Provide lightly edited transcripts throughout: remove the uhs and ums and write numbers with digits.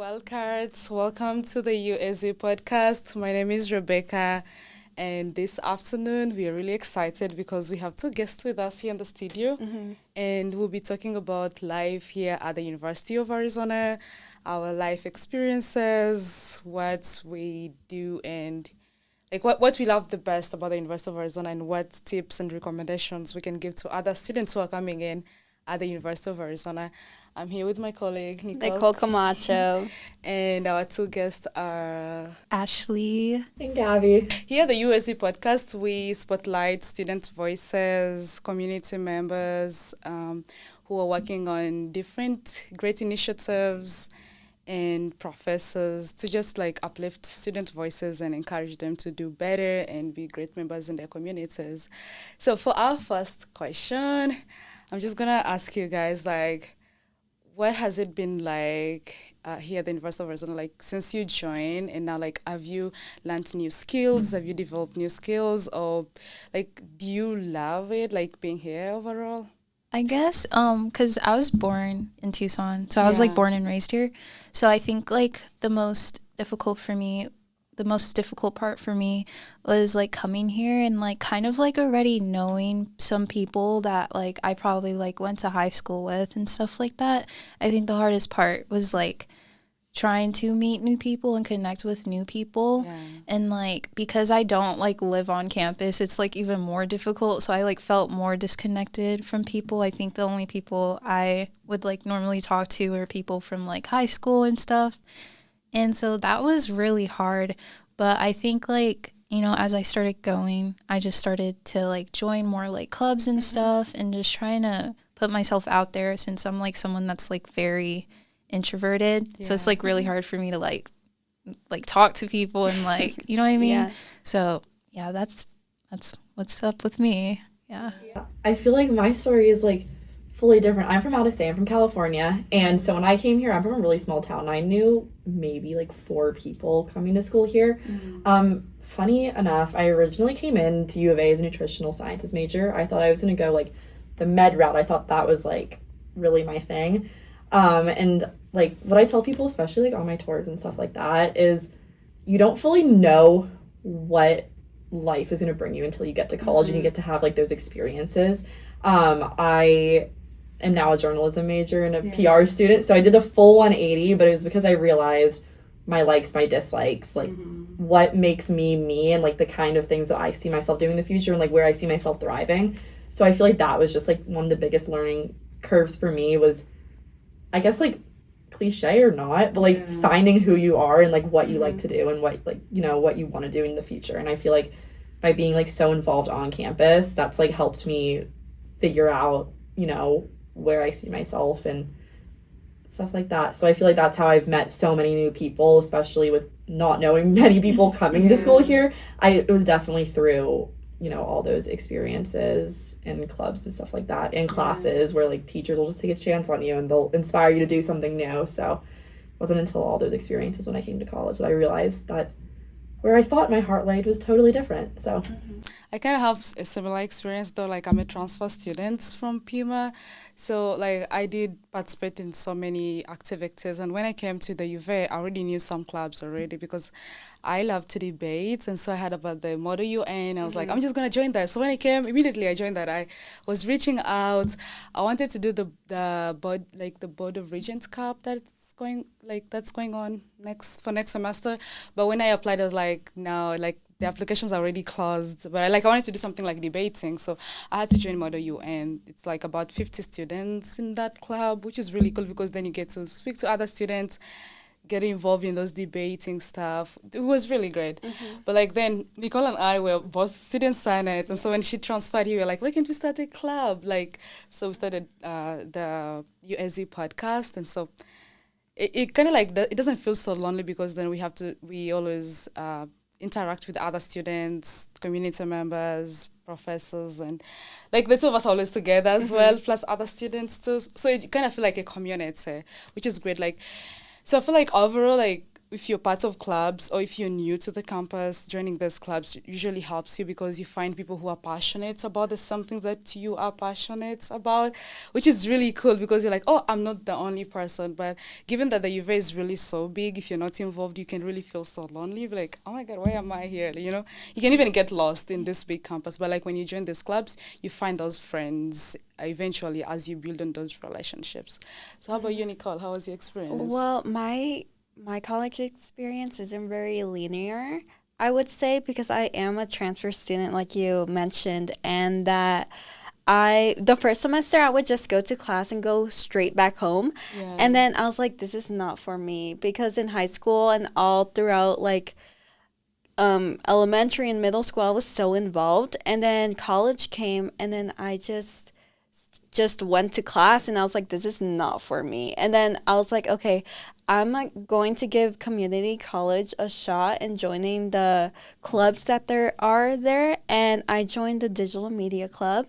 Wildcats. Welcome to the UAZ Podcast. My name is Rebecca, and this afternoon we are really excited because we have two guests with us here in the studio, and we'll be talking about life here at the University of Arizona, our life experiences, what we do, and like what we love the best about the University of Arizona, and what tips and recommendations we can give to other students who are coming in at the University of Arizona. I'm here with my colleague, Nicole Camacho. And our two guests are Ashley. And Gabby. Here at the UAZ Podcast. We spotlight student voices, community members who are working on different great initiatives, and professors to just like uplift student voices and encourage them to do better and be great members in their communities. So for our first question, I'm just gonna ask you guys, like, what has it been like here at the University of Arizona, like since you joined, and now, like, have you learned new skills? Have you developed new skills, or like, do you love it, like being here overall? I guess, because I was born in Tucson, so I was like born and raised here. So I think like the most difficult part for me was like coming here and like kind of like already knowing some people that like I probably like went to high school with and stuff like that. I think the hardest part was like trying to meet new people and connect with new people. And like because I don't like live on campus, it's like even more difficult. So I like felt more disconnected from people. I think the only people I would like normally talk to are people from like high school and stuff. And so that was really hard. But I think, like, you know, as I started going, I just started to, like, join more, like, clubs and stuff and just trying to put myself out there since I'm, like, someone that's, like, very introverted. Yeah. So it's, like, really hard for me to, like talk to people and, like, you know what I mean? Yeah. So, yeah, that's what's up with me. Yeah. I feel like my story is, like, fully different. I'm from out of state. I'm from California. And so when I came here, I'm from a really small town. I knew maybe like 4 people coming to school here. Funny enough, I originally came in to U of A as a nutritional sciences major. I thought I was going to go like the med route. I thought that was like really my thing. And like what I tell people, especially like on my tours and stuff like that, is you don't fully know what life is going to bring you until you get to college and you get to have like those experiences. I am now a journalism major and a PR student, so I did a full 180, but it was because I realized my likes, my dislikes, like what makes me, and like the kind of things that I see myself doing in the future and like where I see myself thriving. So I feel like that was just like one of the biggest learning curves for me was, I guess, like cliche or not, but like finding who you are and like what you like to do and what, like, you know, what you want to do in the future. And I feel like by being like so involved on campus, that's like helped me figure out, you know, where I see myself and stuff like that. So I feel like that's how I've met so many new people, especially with not knowing many people coming to school here. It was definitely through, you know, all those experiences and clubs and stuff like that, and classes where like teachers will just take a chance on you and they'll inspire you to do something new. So it wasn't until all those experiences when I came to college that I realized that where I thought my heart laid was totally different. So I kind of have a similar experience, though. Like, I'm a transfer student from Pima, so like I did participate in so many activities. And when I came to the UVA, I already knew some clubs already because I love to debate, and so I heard about the Model UN. I was like, I'm just gonna join that. So when I came, immediately I joined that. I was reaching out. I wanted to do the board of regents cup that's going on next semester. But when I applied, I was like, no, like the applications are already closed. But I wanted to do something like debating, so I had to join Model UN. It's like about 50 students in that club, which is really cool because then you get to speak to other students, get involved in those debating stuff. It was really great. But like then Nicole and I were both student senates, and so when she transferred, we were like, why can't we start a club? Like, so we started the UAZ Podcast, and so it kind of like it doesn't feel so lonely because then we always interact with other students, community members, professors, and like the two of us are always together as well, plus other students too. So it kind of feel like a community, which is great. Like, so I feel like overall, like if you're part of clubs or if you're new to the campus, joining those clubs usually helps you because you find people who are passionate about the something that you are passionate about, which is really cool because you're like, oh, I'm not the only person. But given that the UVA is really so big, if you're not involved, you can really feel so lonely. You're like, oh my God, why am I here? You know, you can even get lost in this big campus. But like when you join these clubs, you find those friends eventually as you build on those relationships. So how about you, Nicole? How was your experience? Well, my college experience isn't very linear, I would say, because I am a transfer student, like you mentioned, and that the first semester I would just go to class and go straight back home. Yeah. And then I was like, this is not for me, because in high school and all throughout, like, elementary and middle school, I was so involved. And then college came, and then I just went to class, and I was like, this is not for me. And then I was like, okay, I'm going to give community college a shot and joining the clubs that there are there. And I joined the digital media club.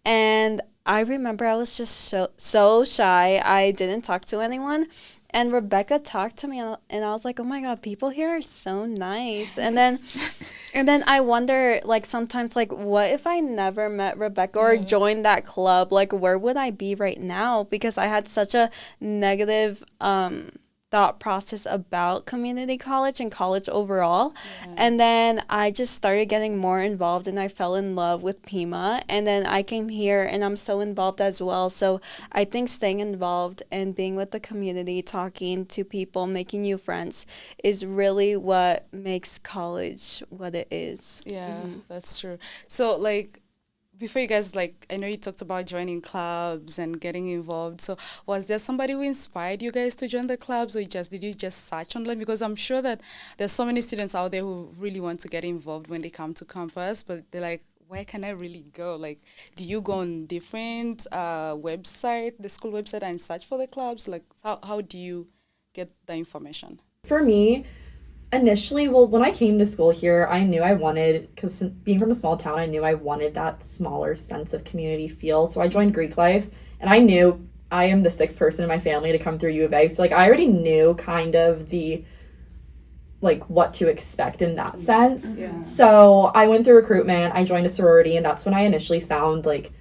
And I remember I was just so shy. I didn't talk to anyone. And Rebecca talked to me, and I was like, oh my God, people here are so nice. And then I wonder, like, sometimes, like, what if I never met Rebecca or joined that club? Like, where would I be right now? Because I had such a negative thought process about community college and college overall. Yeah. And then I just started getting more involved, and I fell in love with Pima. And then I came here, and I'm so involved as well. So I think staying involved and being with the community, talking to people, making new friends is really what makes college what it is. Yeah, that's true. So, like, before you guys, like, I know you talked about joining clubs and getting involved. So was there somebody who inspired you guys to join the clubs, or did you just search online? Because I'm sure that there's so many students out there who really want to get involved when they come to campus, but they're like, where can I really go? Like, do you go on different website, the school website, and search for the clubs? Like, how do you get the information? For me, initially, well, when I came to school here, I knew I wanted, because being from a small town, I knew I wanted that smaller sense of community feel. So I joined Greek Life, and I knew I am the sixth person in my family to come through U of A. So, like, I already knew kind of the, like, what to expect in that sense. Yeah. So I went through recruitment, I joined a sorority, and that's when I initially found, like,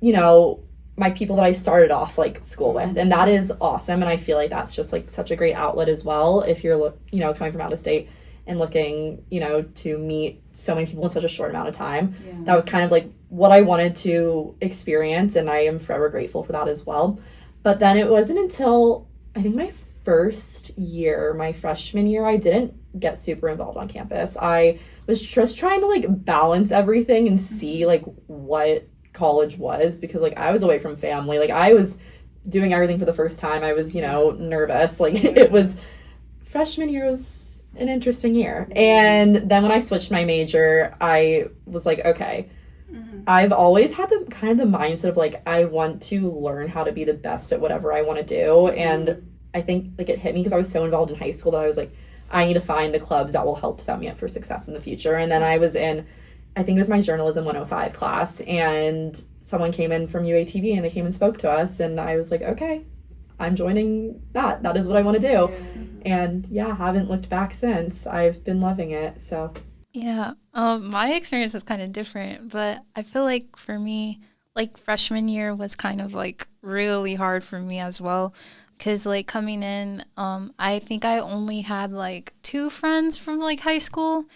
you know, my people that I started off, like, school with. And that is awesome. And I feel like that's just, like, such a great outlet as well if you're, you know, coming from out of state and looking, you know, to meet so many people in such a short amount of time. Yeah. That was kind of, like, what I wanted to experience, and I am forever grateful for that as well. But then it wasn't until, I think, my first year, my freshman year, I didn't get super involved on campus. I was just trying to, like, balance everything and see, like, what college was, because, like, I was away from family. Like, I was doing everything for the first time. I was, you know, nervous. Like, it was, freshman year was an interesting year. And then when I switched my major, I was like, okay, I've always had the kind of the mindset of, like, I want to learn how to be the best at whatever I want to do. And I think, like, it hit me because I was so involved in high school that I was like, I need to find the clubs that will help set me up for success in the future. And then I was in, I think it was my journalism 105 class, and someone came in from UATV, and they came and spoke to us, and I was like, okay, I'm joining that. That is what I want to do. Yeah. And yeah, haven't looked back since. I've been loving it. So yeah, my experience is kind of different, but I feel like for me, like, freshman year was kind of, like, really hard for me as well. Because, like, coming in, I think I only had, like, 2 friends from, like, high school.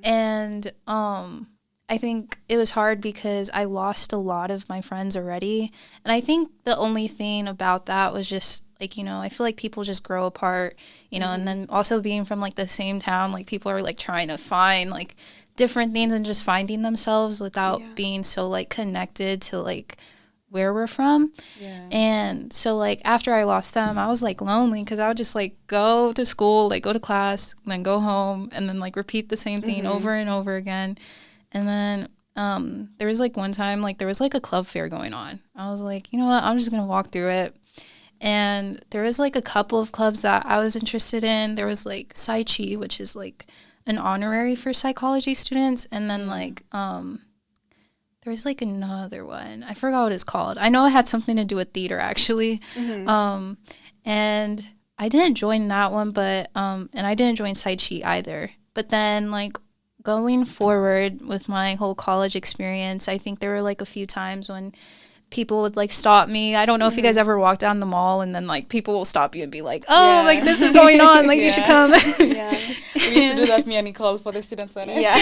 And I think it was hard because I lost a lot of my friends already. And I think the only thing about that was just, like, you know, I feel like people just grow apart, you know, and then also being from, like, the same town, like, people are, like, trying to find, like, different things and just finding themselves without being so, like, connected to, like, where we're from. Yeah. And so, like, after I lost them, I was, like, lonely because I would just, like, go to school, like, go to class, and then go home, and then, like, repeat the same thing over and over again. And then there was, like, one time, like, there was, like, a club fair going on. I was like, you know what, I'm just going to walk through it. And there was, like, a couple of clubs that I was interested in. There was, like, Psy Chi, which is, like, an honorary for psychology students. And then, like, there was, like, another one. I forgot what it's called. I know it had something to do with theater, actually. And I didn't join that one, but and I didn't join Side Sheet either. But then like going forward with my whole college experience, I think there were like a few times when people would like stop me. I don't know if you guys ever walk down the mall and then like people will stop you and be like, oh, like this is going on, like you should come. Yeah, we used to do that, me and Nicole, for the student center. Yeah.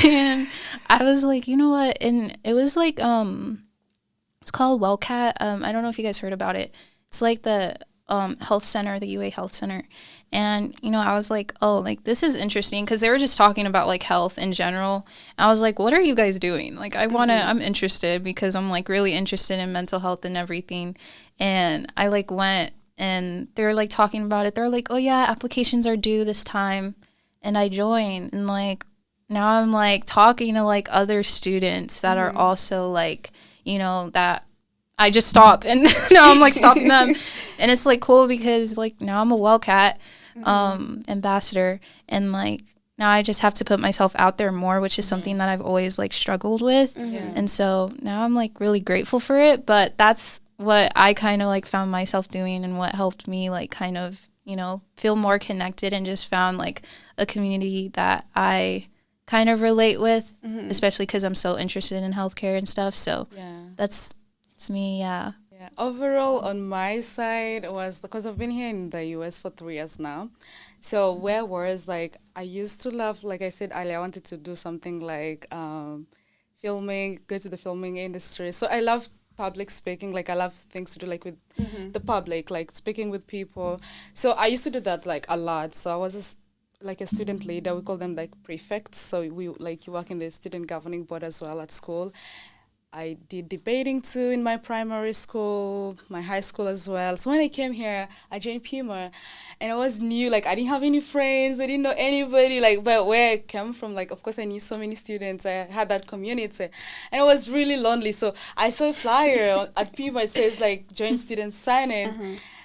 And I was like, you know what? And it was like it's called Wildcat. I don't know if you guys heard about it. It's like the health center, the UA Health Center. And, you know, I was like, oh, like, this is interesting because they were just talking about, like, health in general. I was like, what are you guys doing? Like, I'm interested because I'm, like, really interested in mental health and everything. And I, like, went and they were, like, talking about it. They're like, oh, yeah, applications are due this time. And I joined. And, like, now I'm, like, talking to, like, other students that are also, like, you know, that I just stop and now I'm like stopping them. And it's like cool because like now I'm a Wildcat ambassador, and like now I just have to put myself out there more, which is something that I've always like struggled with. And so now I'm like really grateful for it, but that's what I kind of like found myself doing and what helped me like kind of, you know, feel more connected and just found like a community that I kind of relate with, especially because I'm so interested in healthcare and stuff. So that's me, yeah. Overall, on my side was because I've been here in the US for 3 years now. So where was like I used to love, like I said earlier, I wanted to do something like filming, go to the filming industry. So I love public speaking. Like I love things to do like with the public, like speaking with people. So I used to do that like a lot. So I was like a student leader. We call them like prefects. So we like you work in the student governing board as well at school. I did debating too in my primary school, my high school as well. So when I came here, I joined Pima, and I was new. Like I didn't have any friends. I didn't know anybody. Like, but where I came from, like of course I knew so many students. I had that community, and I was really lonely. So I saw a flyer at Pima. It says like join student senate,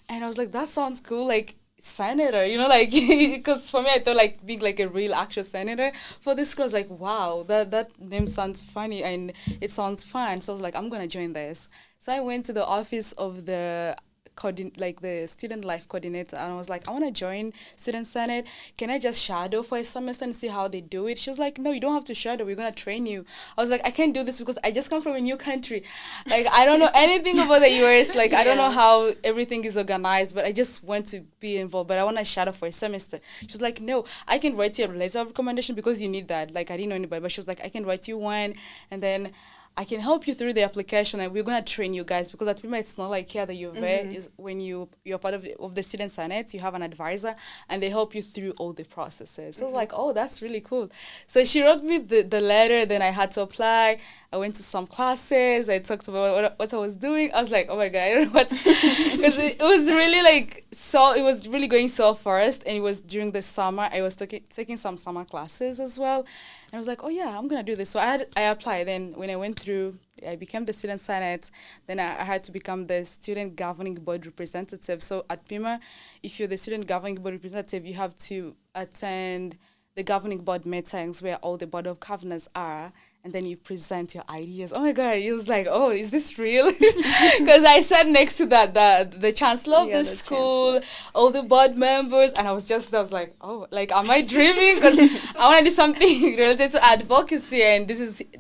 and I was like, that sounds cool. Like senator, you know, like because for me I thought like being like a real actual senator for this school. I was like, wow, that name sounds funny and it sounds fun. So I was like, I'm gonna join this. So I went to the office of the the student life coordinator, and I was like, I want to join student senate. Can I just shadow for a semester and see how they do it? She was like, no, you don't have to shadow, we're gonna train you. I was like, I can't do this because I just come from a new country. Like I don't know anything about the US. Like I don't know how everything is organized, but I just want to be involved, but I want to shadow for a semester. She was like, no, I can write you a letter of recommendation because you need that. Like I didn't know anybody, but she was like, I can write you one, and then I can help you through the application, and we're gonna train you guys, because at Pima it's not like here the UVA is when you're part of the student senate, you have an advisor and they help you through all the processes. So I was like, oh, that's really cool. So she wrote me the letter, then I had to apply. I went to some classes. I talked about what I was doing. I was like, oh my God, I don't know what, because it was really like, so it was really going so fast, and it was during the summer. I was taking some summer classes as well, and I was like, oh yeah, I'm gonna do this. So I applied. Then when I went through, I became the student senate. Then I had to become the student governing board representative. So at Pima, if you're the student governing board representative, you have to attend the governing board meetings where all the board of governors are, and then you present your ideas. Oh my God, it was like, oh, is this real? Because I sat next to the chancellor of the school, all the board members, and I was like, oh, like, am I dreaming? Because I want to do something related to advocacy, and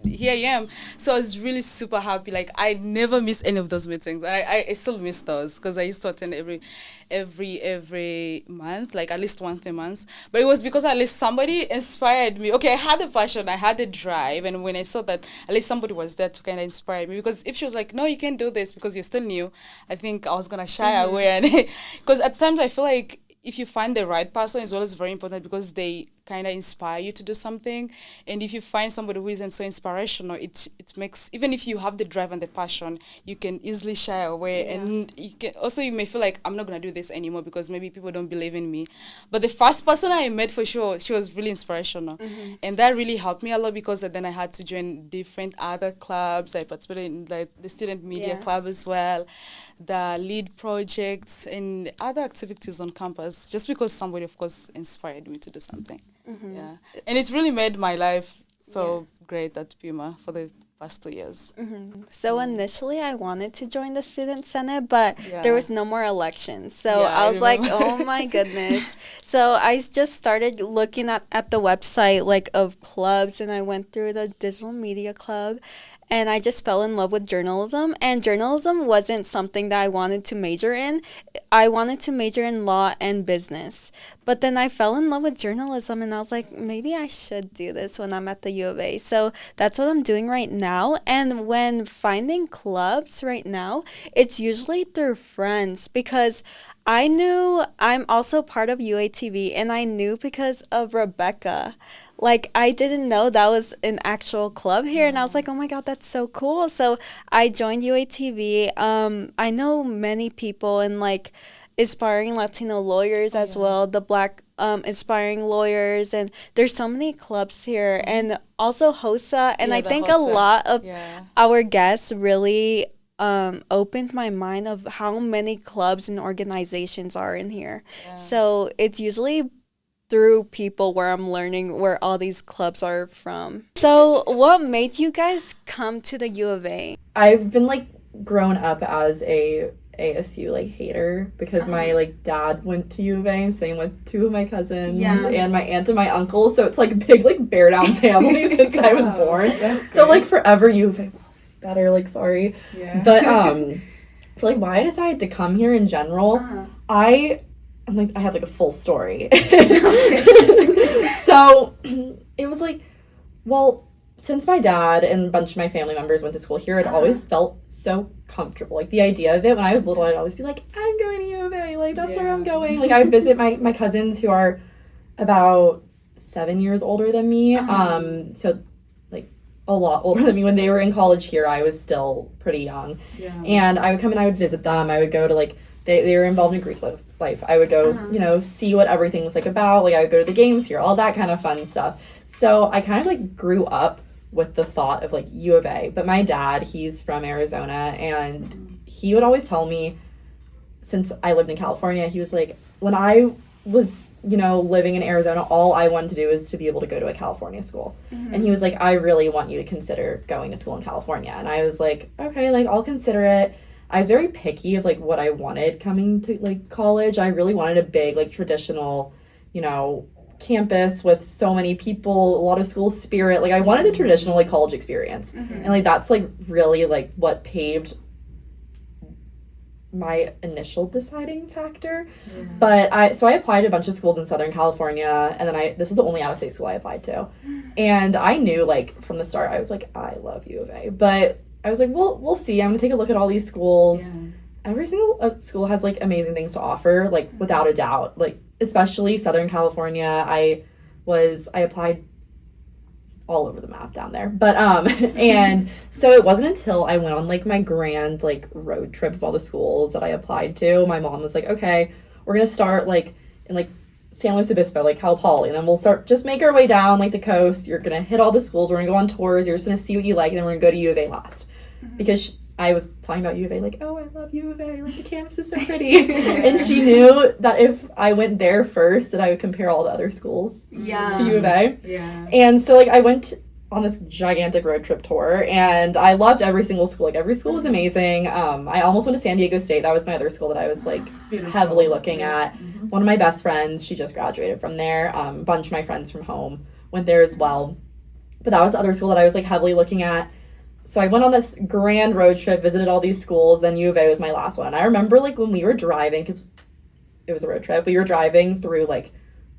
here I am. So I was really super happy. Like, I never miss any of those meetings, and I still miss those, because I used to attend every month, like at least once a month. But it was because at least somebody inspired me. Okay, I had the passion, I had the drive, and when I saw that at least somebody was there to kind of inspire me, because if she was like, no, you can't do this because you're still new, I think I was gonna shy away. And because at times I feel like if you find the right person as well, is very important, because they kind of inspire you to do something. And if you find somebody who isn't so inspirational, it makes, even if you have the drive and the passion, you can easily shy away. And you may feel like, I'm not going to do this anymore because maybe people don't believe in me. But the first person I met, for sure, she was really inspirational. And that really helped me a lot, because then I had to join different other clubs. I participated in like the student media club as well, the lead projects, and other activities on campus, just because somebody, of course, inspired me to do something. And it's really made my life so great at Pima for the past 2 years. So initially I wanted to join the student senate, but there was no more elections. So I was like, oh my goodness. So I just started looking at the website like of clubs, and I went through the digital media club, and I just fell in love with journalism. And journalism wasn't something that I wanted to major in. I wanted to major in law and business. But then I fell in love with journalism, and I was like, maybe I should do this when I'm at the U of A. So that's what I'm doing right now. And when finding clubs right now, it's usually through friends, because I knew I'm also part of UATV, and I knew because of Rebecca. Like, I didn't know that was an actual club here, and I was like, oh my God, that's so cool. So I joined UATV. I know many people in, like, aspiring Latino lawyers as well, the Black aspiring lawyers, and there's so many clubs here, and also HOSA, and I think HOSA. A lot of our guests really opened my mind of how many clubs and organizations are in here. So it's usually through people where I'm learning where all these clubs are from. So what made you guys come to the U of A? I've been like grown up as a ASU like hater, because my like dad went to U of A, and same with two of my cousins and my aunt and my uncle. So it's like a big like bear down family since I was born. So like forever U of A was better, like sorry. But for like why I decided to come here in general, I'm like, I have like a full story. So it was like, well, since my dad and a bunch of my family members went to school here, it always felt so comfortable. Like the idea of it, when I was little, I'd always be like, I'm going to U of A, like that's where I'm going. Like I would visit my cousins who are about 7 years older than me. So like a lot older than me. When they were in college here, I was still pretty young. And I would come and I would visit them. I would go to like, they were involved in Greek life. I would go, you know, see what everything was like about. Like I would go to the games here, all that kind of fun stuff. So I kind of like grew up with the thought of like U of A. But my dad, he's from Arizona, and he would always tell me, since I lived in California, he was like, when I was, you know, living in Arizona, all I wanted to do is to be able to go to a California school. And he was like, I really want you to consider going to school in California. And I was like, okay, like I'll consider it. I was very picky of like what I wanted coming to like college. I really wanted a big like traditional, you know, campus with so many people, a lot of school spirit. Like I wanted the traditional like college experience. And like that's like really like what paved my initial deciding factor. But I applied to a bunch of schools in Southern California, and then this was the only out-of-state school I applied to. And I knew like from the start, I was like, I love U of A. But I was like, well, we'll see. I'm gonna take a look at all these schools. Every single school has like amazing things to offer, like without a doubt. Like especially Southern California, I applied all over the map down there. But and so it wasn't until I went on like my grand like road trip of all the schools that I applied to. My mom was like, okay, we're gonna start like in like San Luis Obispo, like Cal Poly, and then we'll just make our way down like the coast. You're gonna hit all the schools, we're gonna go on tours, you're just gonna see what you like, and then we're gonna go to U of A last. Because I was talking about U of A, like, oh, I love U of A, like the campus is so pretty. And she knew that if I went there first, that I would compare all the other schools to U of A. And so like I went on this gigantic road trip tour, and I loved every single school. Like every school was amazing. I almost went to San Diego State. That was my other school that I was like heavily looking at. One of my best friends, she just graduated from there. A bunch of my friends from home went there as well. But that was the other school that I was like heavily looking at. So I went on this grand road trip, visited all these schools, then U of A was my last one. And I remember like when we were driving, because it was a road trip, we were driving through like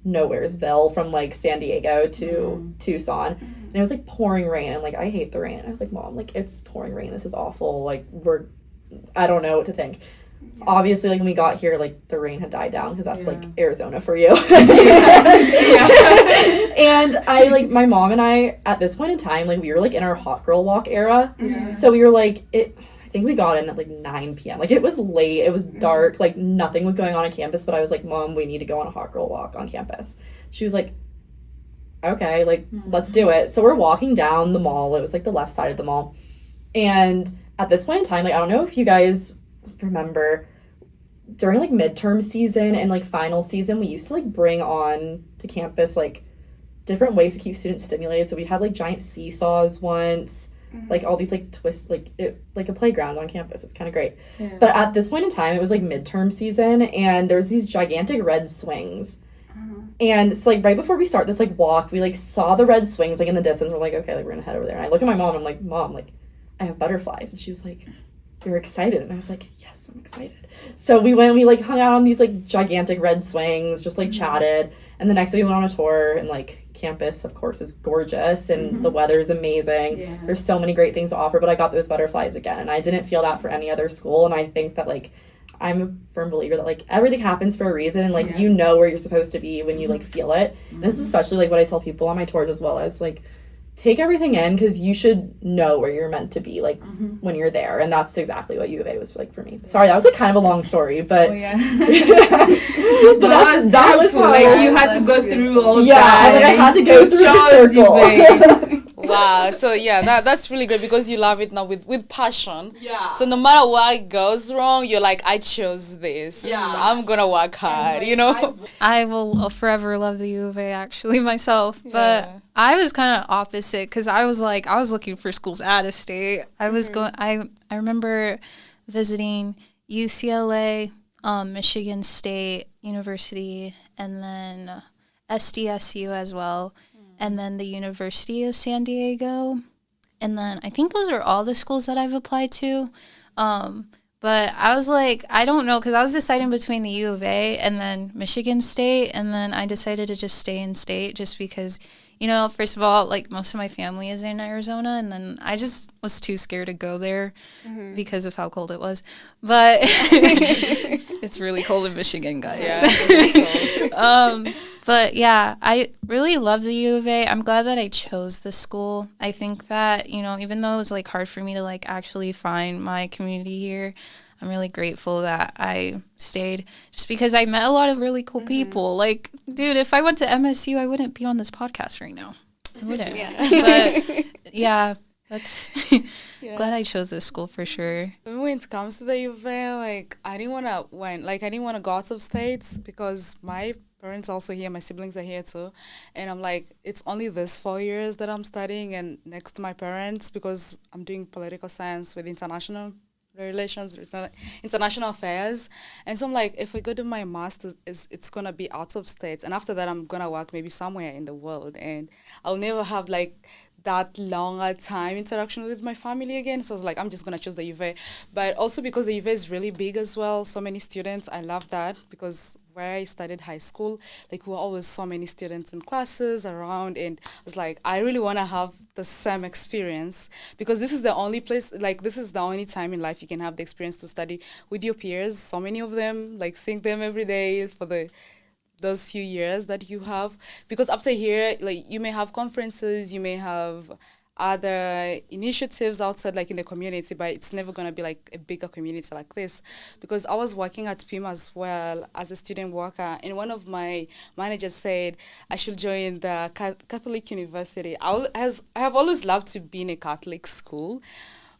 Nowheresville from like San Diego to Tucson, and it was like pouring rain, and like I hate the rain. I was like, Mom, like it's pouring rain, this is awful, like I don't know what to think. Obviously, like when we got here, like the rain had died down, because that's like Arizona for you. And I like my mom and I at this point in time, like we were like in our hot girl walk era. So we were like I think we got in at like 9 p.m. Like it was late, it was dark, like nothing was going on campus, but I was like, Mom, we need to go on a hot girl walk on campus. She was like, okay, like let's do it. So we're walking down the mall. It was like the left side of the mall. And at this point in time, like I don't know if you guys remember, during like midterm season and like final season, we used to like bring on to campus like different ways to keep students stimulated. So we had like giant seesaws once. like all these like twists, like a playground on campus. It's kind of great. Yeah. But at this point in time, it was like midterm season, and there was these gigantic red swings. And so, like, right before we start this, like, walk, we, like, saw the red swings, like, in the distance. We're like, okay, like, we're gonna head over there. And I look at my mom, and I'm like, Mom, like, I have butterflies. And she was like, you're excited? And I was like, yes, I'm excited. So we went and we, like, hung out on these, like, gigantic red swings, just, like, chatted. And the next day we went on a tour, and, like, campus, of course, is gorgeous, and the weather is amazing. Yeah. There's so many great things to offer, but I got those butterflies again. And I didn't feel that for any other school. And I think that, like, I'm a firm believer that, like, everything happens for a reason, and, like, you know where you're supposed to be when you, like, feel it. And this is especially, like, what I tell people on my tours as well. I was like, take everything in, because you should know where you're meant to be, like, when you're there. And that's exactly what U of A was like for me. Sorry, that was, like, kind of a long story, but... Oh, yeah. but that was how, like, you had to go through all of yeah, that. like, I had to go through the circle. Wow. So yeah, that's really great because you love it now with passion. Yeah. So no matter what goes wrong, you're like, I chose this. Yeah. I'm gonna work hard, you know? I will forever love the U of A, actually, myself. But Yeah. I was kind of opposite, because I was looking for schools out of state. I was I remember visiting UCLA, Michigan State University, and then SDSU as well, and then the University of San Diego. And then I think those are all the schools that I've applied to. But I was like, I don't know, because I was deciding between the U of A and then Michigan State, and then I decided to just stay in state just because, you know, first of all, like, most of my family is in Arizona, and then I just was too scared to go there because of how cold it was. But it's really cold in Michigan, guys. Yeah. But yeah, I really love the U of A. I'm glad that I chose the school. I think that, you know, even though it was like hard for me to like actually find my community here, I'm really grateful that I stayed just because I met a lot of really cool people. Like, dude, if I went to MSU, I wouldn't be on this podcast right now. I wouldn't. But yeah, that's glad I chose this school for sure. When it comes to the U of A, like, I didn't want to go out of state because my parents also here, my siblings are here too, and I'm like, it's only this 4 years that I'm studying and next to my parents because I'm doing political science with international relations, international affairs, and so I'm like, if I go to my master's, it's gonna be out of state, and after that I'm gonna work maybe somewhere in the world, and I'll never have like that longer time interaction with my family again. So I was like, I'm just gonna choose the U of A. But also because the U of A is really big as well, so many students, I love that because where I studied high school, like, we were always so many students in classes around, and I was like, I really want to have the same experience because this is the only place, like, this is the only time in life you can have the experience to study with your peers, so many of them, like, seeing them every day for those few years that you have, because after here, like, you may have conferences, you may have other initiatives outside, like, in the community, but it's never going to be like a bigger community like this. Because I was working at PIMA as well as a student worker, and one of my managers said I should join the Catholic University. I have always loved to be in a Catholic school,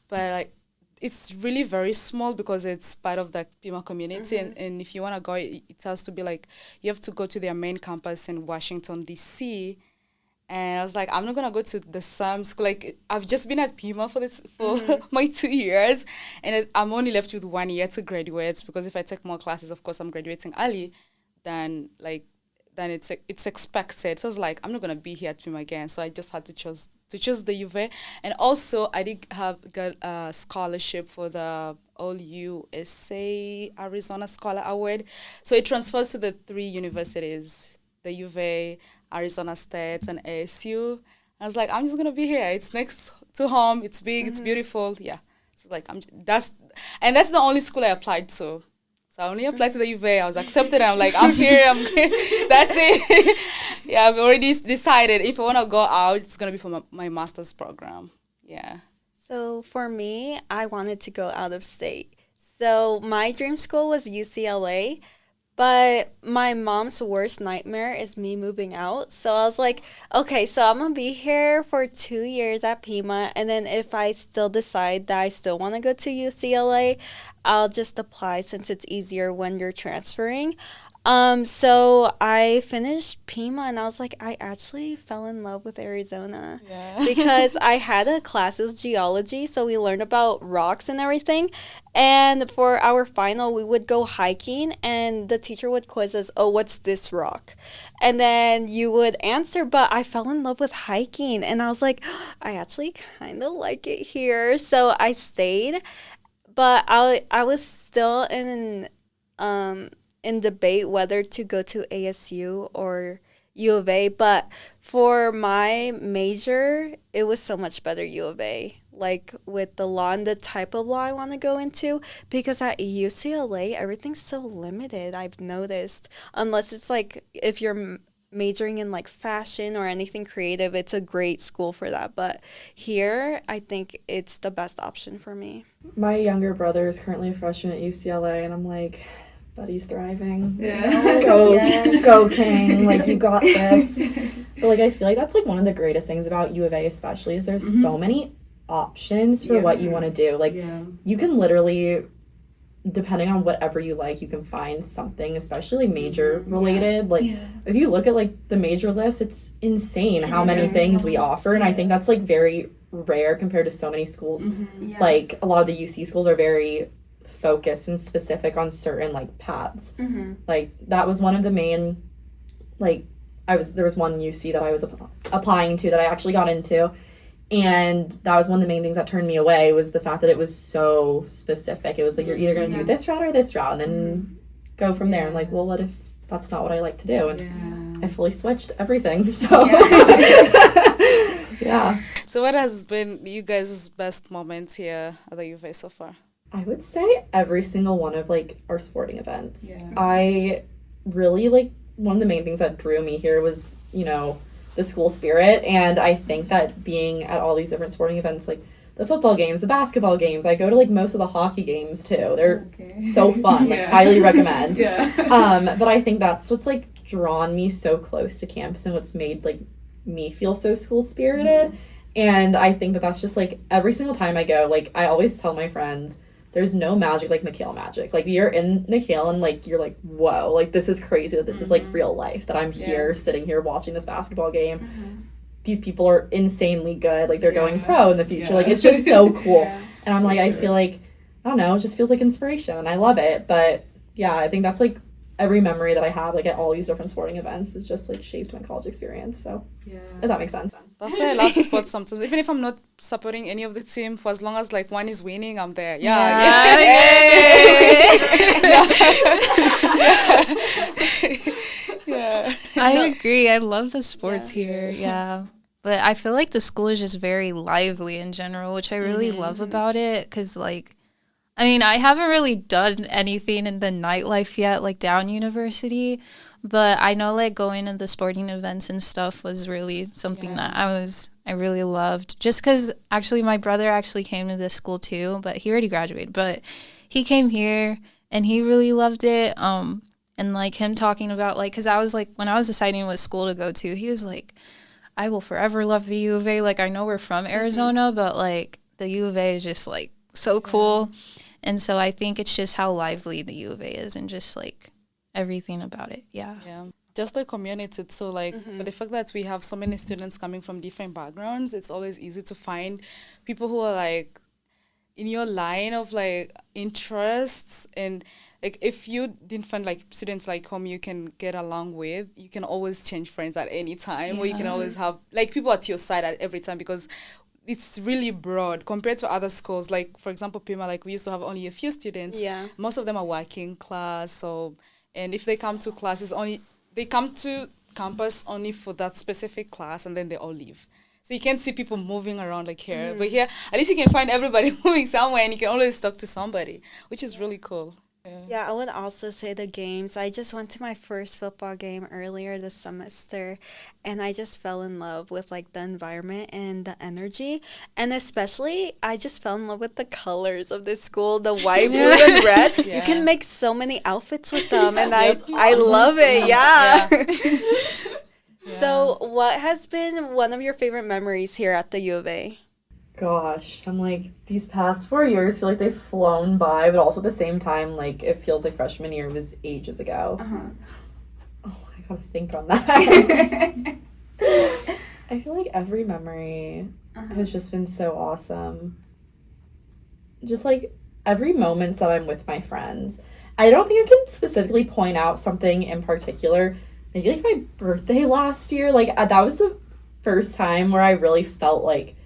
but like, it's really very small because it's part of the PIMA community, and if you want to go, it has to be like, you have to go to their main campus in Washington, D.C., and I was like, I'm not going to go to the same school. Like, I've just been at PIMA for my 2 years, and I'm only left with 1 year to graduate, because if I take more classes, of course, I'm graduating early, then it's expected. So I was like, I'm not going to be here at PIMA again. So I just had to choose the U of A. And also, I did got a scholarship for the All USA Arizona Scholar Award. So it transfers to the 3 universities, the U of A, Arizona State, and ASU. I was like, I'm just gonna be here. It's next to home. It's big. It's beautiful. Yeah. So like, that's the only school I applied to. So I only applied to the U of A. I was accepted. I'm like, I'm here. That's it. Yeah, I've already decided if I want to go out, it's gonna be for my master's program. Yeah. So for me, I wanted to go out of state. So my dream school was UCLA. But my mom's worst nightmare is me moving out. So I was like, okay, so I'm going to be here for 2 years at PIMA. And then if I still decide that I still want to go to UCLA, I'll just apply since it's easier when you're transferring. So I finished Pima and I was like, I actually fell in love with Arizona because I had a class, it was geology, so we learned about rocks and everything. And for our final, we would go hiking and the teacher would quiz us, oh, what's this rock? And then you would answer, but I fell in love with hiking and I was like, I actually kind of like it here. So I stayed, but I was still in debate whether to go to ASU or U of A, but for my major, it was so much better U of A, like with the law and the type of law I want to go into, because at UCLA, everything's so limited, I've noticed, unless it's like if you're majoring in like fashion or anything creative, it's a great school for that, but here, I think it's the best option for me. My younger brother is currently a freshman at UCLA, and I'm like, buddy's thriving. Yeah. Go King, like you got this. But like I feel like that's like one of the greatest things about U of A especially is there's so many options for what you want to do. Like you can literally, depending on whatever you like, you can find something, especially major related. Like if you look at like the major list, it's insane how many things we offer, and I think that's like very rare compared to so many schools. Like a lot of the UC schools are very focused and specific on certain like paths. Like that was one of the main, like there was one UC that I was applying to that I actually got into, and that was one of the main things that turned me away, was the fact that it was so specific. It was like, you're either going to do this route or this route, and then go from there. I'm like, well, what if that's not what I like to do? And I fully switched everything, so So what has been you guys' best moments here at the U of A so far? I would say every single one of like our sporting events. I really like, one of the main things that drew me here was, you know, the school spirit, and I think that being at all these different sporting events, like the football games, the basketball games, I go to like most of the hockey games too. They're so fun. Like highly recommend. But I think that's what's like drawn me so close to campus and what's made like me feel so school spirited. And I think that that's just like every single time I go, like I always tell my friends, there's no magic like McHale magic. Like you're in McHale and like you're like, whoa, like this is crazy that this is like real life, that I'm here sitting here watching this basketball game. These people are insanely good. Like they're going pro in the future. Like it's just so cool. And I'm like, I feel like, I don't know, it just feels like inspiration and I love it. But yeah, I think that's like every memory that I have like at all these different sporting events is just like shaped my college experience. So if that makes sense. That's why I love sports sometimes. Even if I'm not supporting any of the team, for as long as like one is winning, I'm there. I agree. I love the sports here. But I feel like the school is just very lively in general, which I really love about it, because like, I mean, I haven't really done anything in the nightlife yet, like down university, but I know like going to the sporting events and stuff was really something that I really loved. Just because actually my brother actually came to this school too, but he already graduated, but he came here and he really loved it. And like him talking about like, because I was like, when I was deciding what school to go to, he was like, I will forever love the U of A. Like I know we're from Arizona, but like the U of A is just like so cool. And so I think it's just how lively the U of A is and just like everything about it. Just the community too, like for the fact that we have so many students coming from different backgrounds, it's always easy to find people who are like in your line of like interests. And like if you didn't find like students like whom you can get along with, you can always change friends at any time, or you can always have like people at your side at every time, because it's really broad compared to other schools. Like, for example, Pima, like we used to have only a few students. Most of them are working class. So, and if they come to classes they come to campus only for that specific class, and then they all leave. So you can't see people moving around like here. But here, at least you can find everybody moving somewhere, and you can always talk to somebody, which is really cool. Yeah, I would also say the games. I just went to my first football game earlier this semester, and I just fell in love with like the environment and the energy, and especially I just fell in love with the colors of this school, the white, blue, and red. You can make so many outfits with them, and I love it. So what has been one of your favorite memories here at the U of A? gosh, I'm like, these past 4 years feel like they've flown by, but also at the same time, like, it feels like freshman year was ages ago. Oh, I gotta think on that. I feel like every memory has just been so awesome. Just like every moment that I'm with my friends. I don't think I can specifically point out something in particular. Maybe like my birthday last year, like that was the first time where I really felt like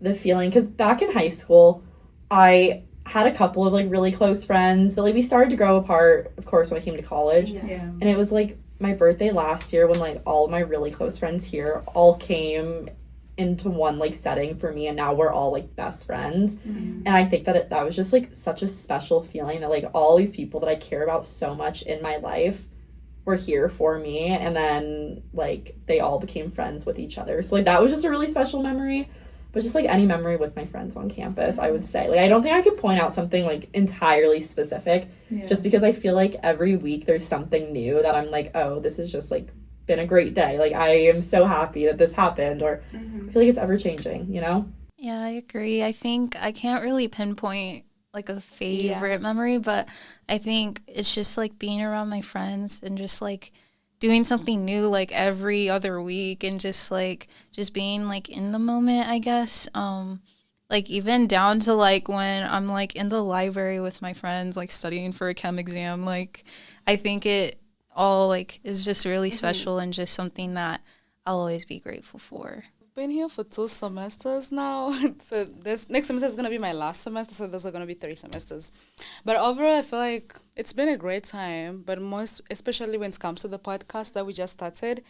the feeling, because back in high school, I had a couple of like really close friends, but like we started to grow apart, of course, when I came to college. And it was like my birthday last year when like all of my really close friends here all came into one like setting for me, and now we're all like best friends. And I think that that was just like such a special feeling that like all these people that I care about so much in my life were here for me, and then like they all became friends with each other. So like that was just a really special memory. But just like any memory with my friends on campus, I would say, like, I don't think I could point out something like entirely specific, just because I feel like every week there's something new that I'm like, oh, this has just like been a great day. Like, I am so happy that this happened, or I feel like it's ever changing, you know? Yeah, I agree. I think I can't really pinpoint like a favorite memory, but I think it's just like being around my friends and just like doing something new like every other week, and just being like in the moment, I guess. Like even down to like when I'm like in the library with my friends like studying for a chem exam, like I think it all like is just really special and just something that I'll always be grateful for. Been here for 2 semesters now. So this next semester is going to be my last semester, so those are going to be 3 semesters. But overall, I feel like it's been a great time, but most especially when it comes to the podcast that we just started.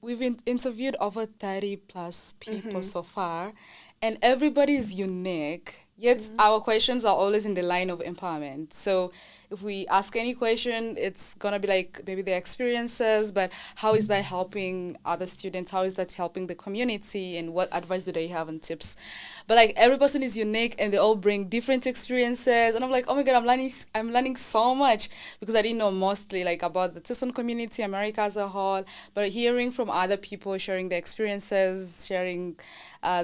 We've interviewed over 30 plus people so far, and everybody is unique, yet our questions are always in the line of empowerment. So if we ask any question, it's going to be like maybe their experiences, but how is that helping other students? How is that helping the community? And what advice do they have and tips? But like every person is unique, and they all bring different experiences. And I'm like, oh my God, I'm learning so much, because I didn't know mostly like about the Tucson community, America as a whole, but hearing from other people, sharing their experiences, sharing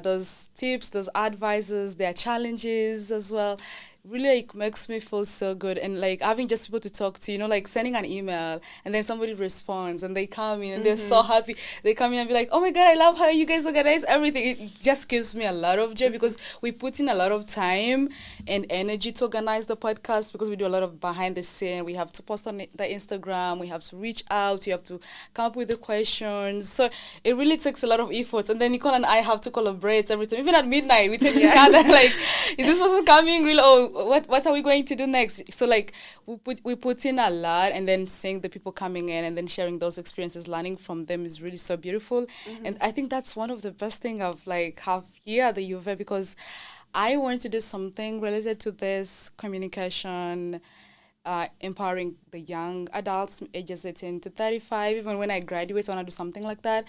those tips, those advices, their challenges as well, really like makes me feel so good. And like having just people to talk to, you know, like sending an email and then somebody responds and they come in and they're so happy. They come in and be like, oh my God, I love how you guys organize everything. It just gives me a lot of joy, because we put in a lot of time and energy to organize the podcast, because we do a lot of behind the scene. We have to post on the Instagram, we have to reach out, you have to come up with the questions. So it really takes a lot of efforts. And then Nicole and I have to collaborate every time. Even at midnight, we tell each other like, is this person coming? Really? Oh, what are we going to do next? So like we put in a lot, and then seeing the people coming in and then sharing those experiences, learning from them is really so beautiful. And I think that's one of the best thing of like have here at the U of A, because I wanted to do something related to this communication, empowering the young adults ages 18 to 35. Even when I graduate, I want to do something like that.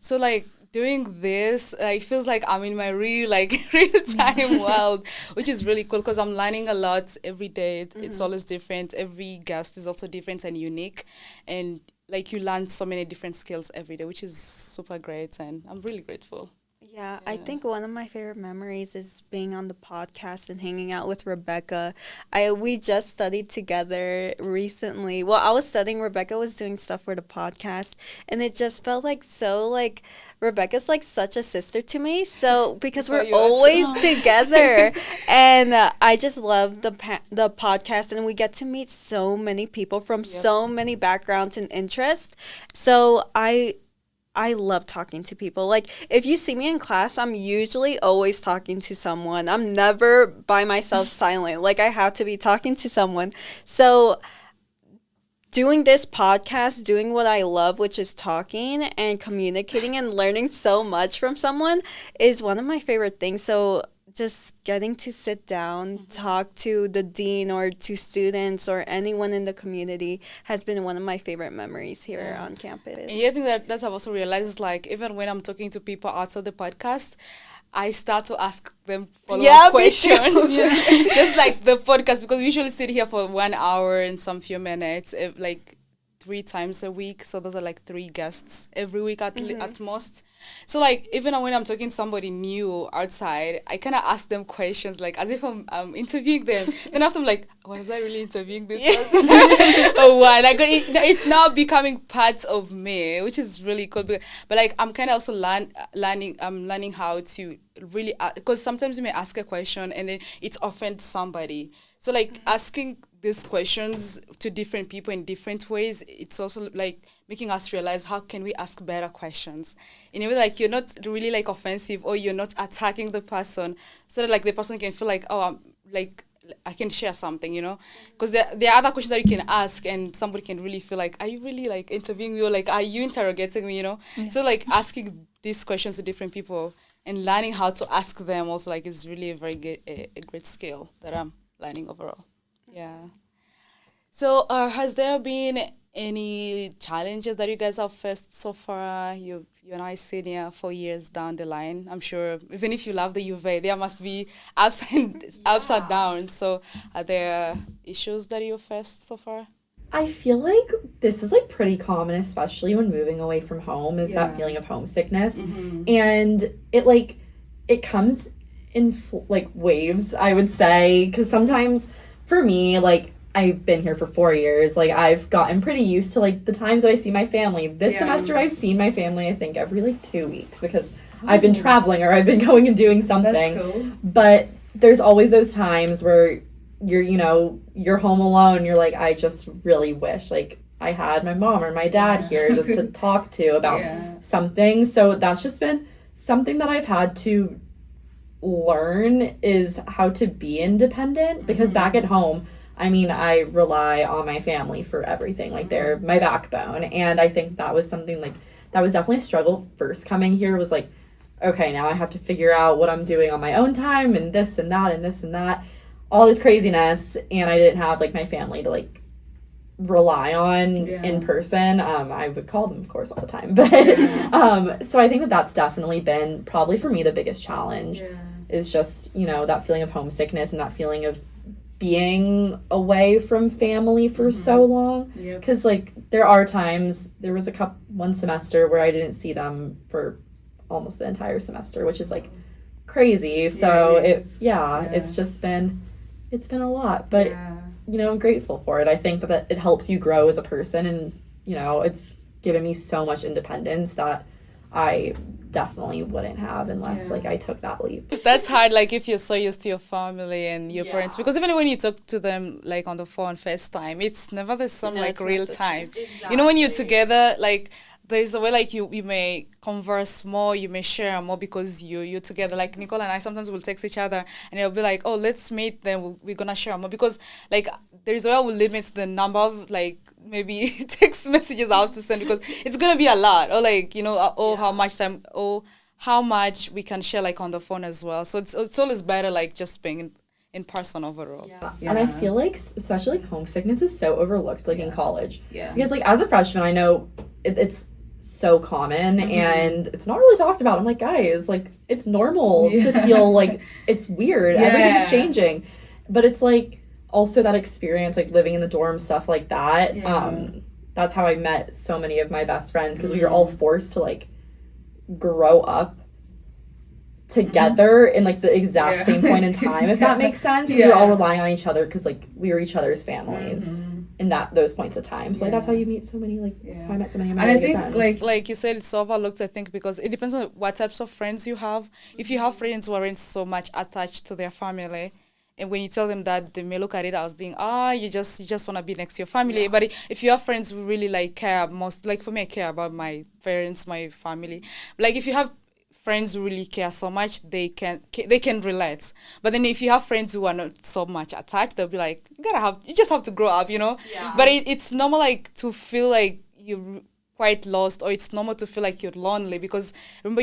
So like doing this, like feels like I'm in my real time world, which is really cool, because I'm learning a lot every day. It's always different. Every guest is also different and unique, and like you learn so many different skills every day, which is super great, and I'm really grateful. Yeah, I think one of my favorite memories is being on the podcast and hanging out with Rebecca. We just studied together recently. Well, I was studying, Rebecca was doing stuff for the podcast, and it just felt like so like Rebecca's like such a sister to me. So because we're always together, and I just love the podcast, and we get to meet so many people from so many backgrounds and interests. So I love talking to people. Like, if you see me in class, I'm usually always talking to someone. I'm never by myself silent. Like, I have to be talking to someone. So doing this podcast, doing what I love, which is talking and communicating and learning so much from someone, is one of my favorite things. So just getting to sit down, talk to the dean or to students or anyone in the community has been one of my favorite memories here on campus. And I think that's I've also realized is like, even when I'm talking to people outside the podcast, I start to ask them follow-up questions. Just like the podcast, because we usually sit here for 1 hour and some few minutes, like 3 times a week. So those are like 3 guests every week at most. So like even when I'm talking to somebody new outside, I kind of ask them questions like as if I'm interviewing them. Then after I'm like, was I really interviewing this person? Oh, why? Like it's now becoming part of me, which is really cool. But like I'm kind of also learning how to really, because sometimes you may ask a question and then it offends somebody. So like asking these questions to different people in different ways, it's also like making us realize how can we ask better questions in a way like you're not really like offensive or you're not attacking the person, so that like the person can feel like, oh, I'm like I can share something, you know, because there are other questions that you can ask and somebody can really feel like, are you really like interviewing me, or like are you interrogating me, you know? So like asking these questions to different people and learning how to ask them also like is really a very good, a great skill that I'm learning overall. Yeah. So has there been any challenges that you guys have faced so far? You're now a senior 4 years down the line. I'm sure even if you love the UVA, there must be ups and downs. So are there issues that you faced so far? I feel like this is like pretty common, especially when moving away from home, is that feeling of homesickness. And it comes in like waves, I would say, because sometimes for me, like I've been here for 4 years, like I've gotten pretty used to like the times that I see my family. This semester I've seen my family I think every like 2 weeks because I've been traveling or I've been going and doing something. That's cool. But there's always those times where you're home alone, you're like, I just really wish like I had my mom or my dad here just to talk to about something. So that's just been something that I've had to learn, is how to be independent, because back at home, I mean, I rely on my family for everything. Like they're my backbone. And I think that was something like that was definitely a struggle first coming here, was like, okay, now I have to figure out what I'm doing on my own time and this and that and this and that, all this craziness. And I didn't have like my family to like rely on in person. I would call them, of course, all the time. But so I think that that's definitely been probably for me the biggest challenge is just, that feeling of homesickness and that feeling of being away from family for so long. Because like there are times, there was one semester where I didn't see them for almost the entire semester, which is like crazy. So it's just been, it's been a lot, but I'm grateful for it. I think that it helps you grow as a person, and it's given me so much independence that I definitely wouldn't have unless like I took that leap. That's hard, like if you're so used to your family and your parents, because even when you talk to them like on the phone, FaceTime, it's never the same like real time. Exactly. When you're together, like there's a way like you may converse more, you may share more because you're together. Like Nicole and I sometimes will text each other and it'll be like, oh, let's meet, then we're gonna share more, because like there's a way we limit the number of like maybe text messages I have to send, because it's gonna be a lot, or like how much time, or how much we can share like on the phone as well. So it's always better like just being in person overall. And I feel like especially like homesickness is so overlooked like in college, because like as a freshman I know it's so common and it's not really talked about. I'm like, guys, like it's normal to feel like it's weird, everything's changing, but it's like also that experience like living in the dorm, stuff like that. That's how I met so many of my best friends, because we were all forced to like grow up together in like the exact same point in time, if that makes sense. We were all relying on each other because like we were each other's families in those points of time. So like that's how you meet so many I met so many of my really good friends. Like you said, it's overlooked, I think, because it depends on what types of friends you have. If you have friends who aren't so much attached to their family, and when you tell them that, they may look at it as being, you just want to be next to your family. But if you have friends who really like care most, like for me, I care about my parents, my family. Like if you have friends who really care so much, they can relate. But then if you have friends who are not so much attached, they'll be like, you just have to grow up, But it's normal like to feel like you're quite lost, or it's normal to feel like you're lonely, because remember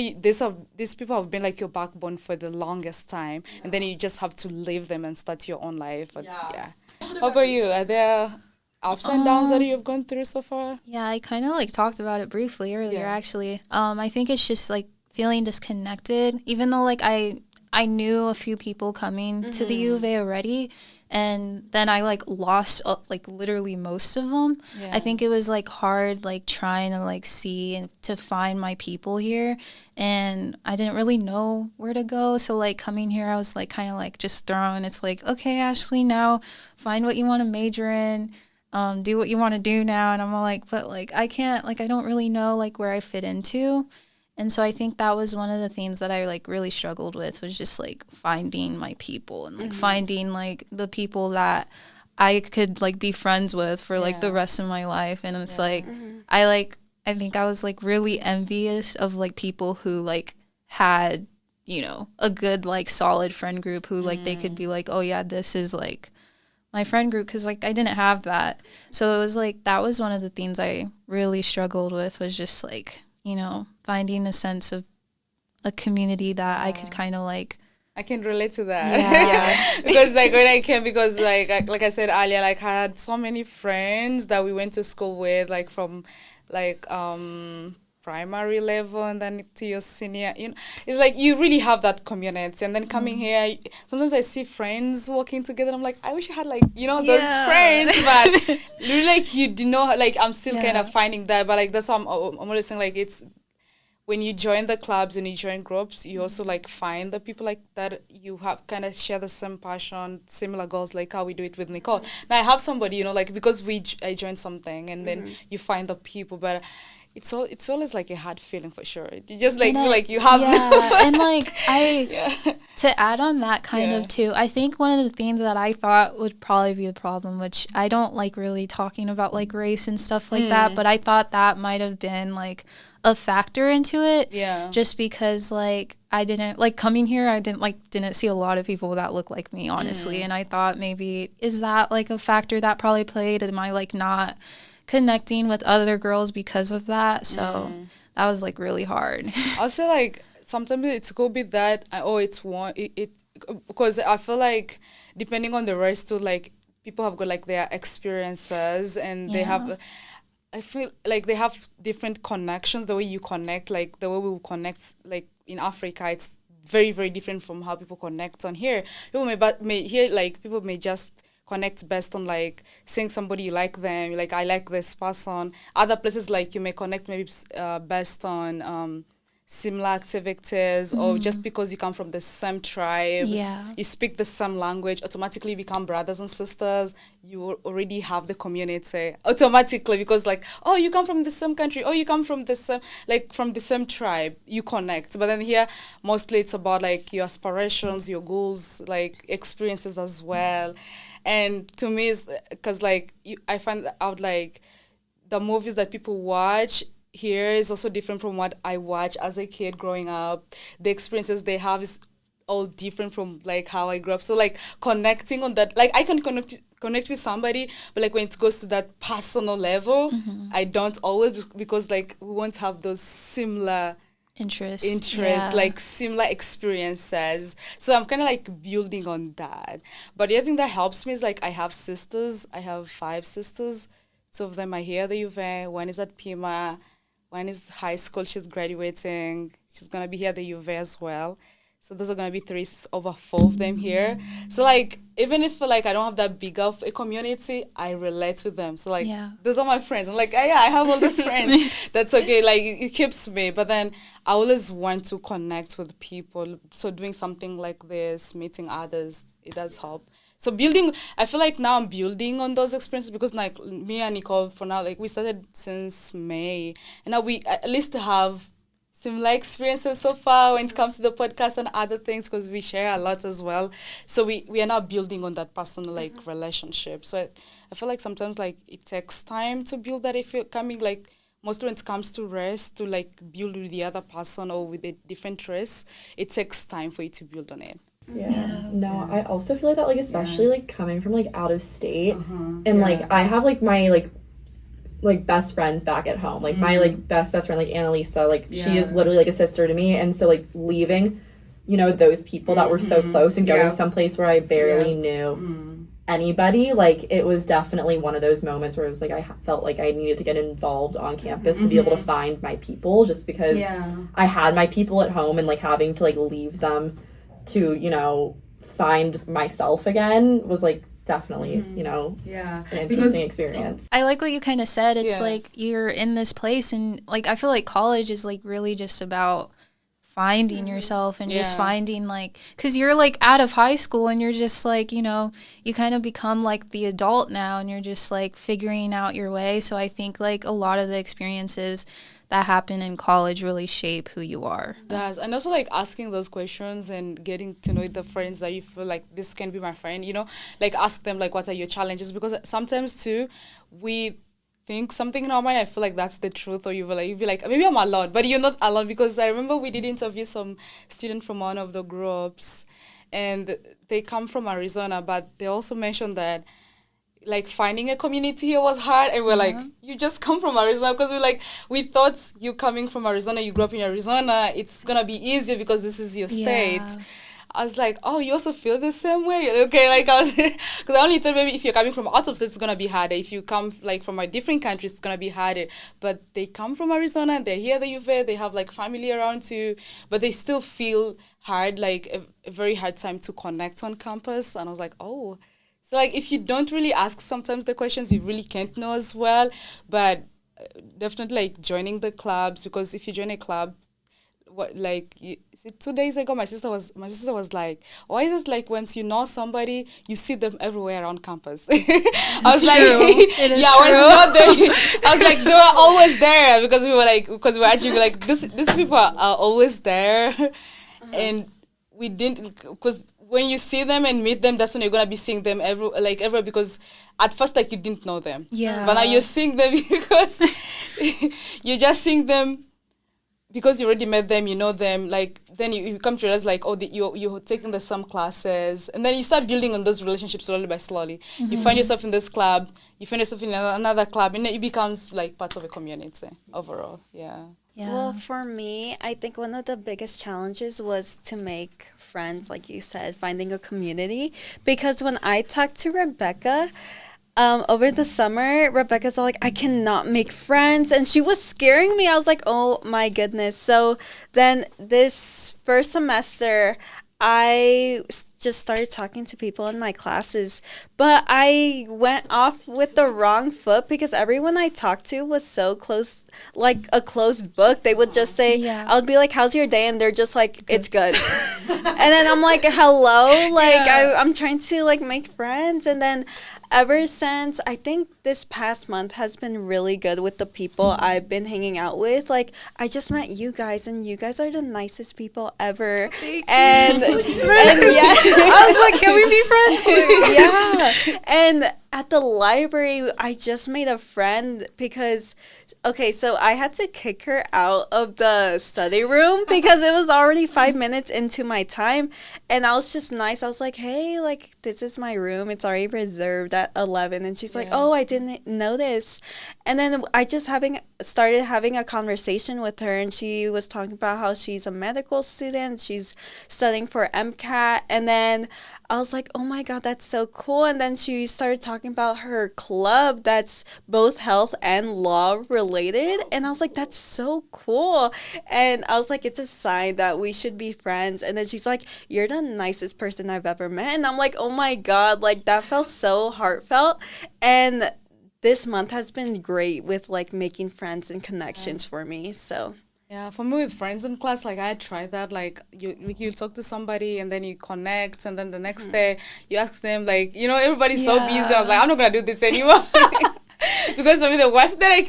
these people have been like your backbone for the longest time, and then you just have to leave them and start your own life. But how about you? Are there ups and downs that you've gone through so far? Yeah, I kind of like talked about it briefly earlier actually. I think it's just like feeling disconnected, even though like I I knew a few people coming to the U of A already, and then I like lost like literally most of them. I think it was like hard like trying to like see and to find my people here, and I didn't really know where to go. So like coming here, I was like kind of like just thrown. It's like, okay, Ashley, now find what you want to major in, do what you want to do now. And I'm all like, but like I can't, like I don't really know like where I fit into. And so I think that was one of the things that I like really struggled with, was just like finding my people and like finding like the people that I could like be friends with for like the rest of my life. And it's like I think I was like really envious of like people who like had, you know, a good like solid friend group who like they could be like, oh yeah, this is like my friend group, because like I didn't have that. So it was like that was one of the things I really struggled with, was just like, you know, finding a sense of a community that I could kind of like. I can relate to that. Because like when I came, because like I said earlier, like I had so many friends that we went to school with, like from like primary level and then to your senior, you know, it's like you really have that community. And then coming here, sometimes I see friends walking together, I'm like, I wish I had like, you know, those friends, but really like you do not, like I'm still kind of finding that, but like that's why I'm always saying like it's when you join the clubs and you join groups, you also like find the people like that you have kind of share the same passion, similar goals, like how we do it with Nicole. Now I have somebody, you know, like because I joined something and then you find the people, but it's always like a hard feeling for sure. You just like feel like you have and like to add on that kind of too, I think one of the things that I thought would probably be the problem, which I don't like really talking about like race and stuff like that, but I thought that might have been like a factor into it. Just because like I didn't like coming here, I didn't see a lot of people that look like me, honestly. And I thought maybe is that like a factor that probably played? Am I like not connecting with other girls because of that? So that was like really hard. Also like sometimes it's could be that because I feel like depending on the race too, like people have got like their experiences and they have, I feel like they have different connections. The way you connect, like the way we will connect, like in Africa, it's very, very different from how people connect on here. People people may just connect based on like seeing somebody you like them, like I like this person. Other places like you may connect maybe based on similar activities or just because you come from the same tribe, you speak the same language, automatically become brothers and sisters. You already have the community automatically because like, oh, you come from the same country, oh, you come from the same, like from the same tribe, you connect. But then here mostly it's about like your aspirations, your goals, like experiences as well. And to me, it's because like I find out like the movies that people watch here is also different from what I watched as a kid growing up. The experiences they have is all different from like how I grew up. So like connecting on that, like I can connect with somebody, but like when it goes to that personal level, I don't always, because like we won't have those similar interests, like similar experiences. So I'm kind of like building on that. But the other thing that helps me is like I have sisters. I have 5 sisters. 2 of them are here at the UVA. One is at Pima. One is high school. She's graduating. She's going to be here at the UVA as well. So those are going to be 3 over 4 of them here. So like even if like I don't have that big of a community, I relate with them. So like those are my friends. I'm like, I have all those friends. That's okay. Like it keeps me. But then I always want to connect with people. So doing something like this, meeting others, it does help. So building, I feel like now I'm building on those experiences because like me and Nicole for now, like we started since May. And now we at least have similar experiences so far when it comes to the podcast and other things because we share a lot as well. So we are now building on that personal like relationship. So I feel like sometimes like it takes time to build that. If you're coming like mostly when it comes to race, to like build with the other person or with a different race, it takes time for you to build on it. No, I also feel like that, like especially like coming from like out of state and like I have like my like best friends back at home, like my like best friend like Annalisa, like she is literally like a sister to me, and so like leaving, you know, those people that were so close and going someplace where I barely knew anybody, like it was definitely one of those moments where it was like I felt like I needed to get involved on campus to be able to find my people, just because I had my people at home and like having to like leave them to, you know, find myself again was like definitely, you know, an interesting experience. I like what you kind of said. It's Yeah. like you're in this place, and like I feel like college is like really just about finding yourself and just Yeah. finding like, because you're like out of high school and you're just like, you know, you kind of become like the adult now and you're just like figuring out your way. So I think like a lot of the experiences that happen in college really shape who you are. Does. And also like asking those questions and getting to know the friends that you feel like this can be my friend, you know, like ask them like what are your challenges, because sometimes too we think something in our mind, I feel like that's the truth, or you'd be like maybe I'm alone, but you're not alone, because I remember we did interview some student from one of the groups and they come from Arizona, but they also mentioned that like finding a community here was hard, and we're like, you just come from Arizona, because we thought you coming from Arizona, you grew up in Arizona, it's gonna be easier because this is your state. I was like, oh, you also feel the same way? Okay, like I was, because I only thought maybe if you're coming from out of state, it's gonna be harder. If you come like from a different country, it's gonna be harder. But they come from Arizona, and they're here at the UVA, they have like family around too, but they still feel hard, like a very hard time to connect on campus. And I was like, oh. So, like, if you don't really ask sometimes the questions, you really can't know as well. But definitely, like, joining the clubs, because if you join a club, is it 2 days ago, my sister was like, why is it like once you know somebody, you see them everywhere around campus? I was like, yeah, when you're not there, I was like, they were always there, because we were actually like, these people are always there. And we didn't, because when you see them and meet them, that's when you're gonna be seeing them everywhere, because at first like you didn't know them. Yeah. But now you're seeing them because you're just seeing them because you already met them, you know them. Like then you come to realize like, oh, you're taking the some classes, and then you start building on those relationships slowly by slowly. Mm-hmm. You find yourself in this club, you find yourself in another club, and it becomes like part of a community overall. Yeah. Yeah. Well, for me, I think one of the biggest challenges was to make friends, like you said, finding a community. Because when I talked to Rebecca over the summer, Rebecca's all like, I cannot make friends. And she was scaring me. I was like, oh, my goodness. So then this first semester, I just started talking to people in my classes, but I went off with the wrong foot, because everyone I talked to was so close, like a closed book. They would just say, I would be like, how's your day? And they're just like, it's good. And then I'm like, hello? Like, I'm trying to like make friends. And then ever since, I think this past month has been really good with the people I've been hanging out with. Like, I just met you guys, and you guys are the nicest people ever. And yeah, I was like, can we be friends? Yeah. And at the library, I just made a friend because, okay, so I had to kick her out of the study room because it was already 5 minutes into my time. And I was just nice. I was like, hey, like, this is my room. It's already reserved at 11. And she's like, oh, I didn't notice. And then I just started having a conversation with her. And she was talking about how she's a medical student. She's studying for MCAT. And then I was like, oh my God, that's so cool. And then she started talking about her club that's both health and law related. And I was like, that's so cool. And I was like, it's a sign that we should be friends. And then she's like, you're the nicest person I've ever met. And I'm like, oh my God, like that felt so heartfelt. And this month has been great with like making friends and connections for me. So yeah, for me with friends in class, like I tried that, like you talk to somebody and then you connect, and then the next day you ask them, like, you know, everybody's so busy. I was like, I'm not gonna do this anymore. Because for me, the worst that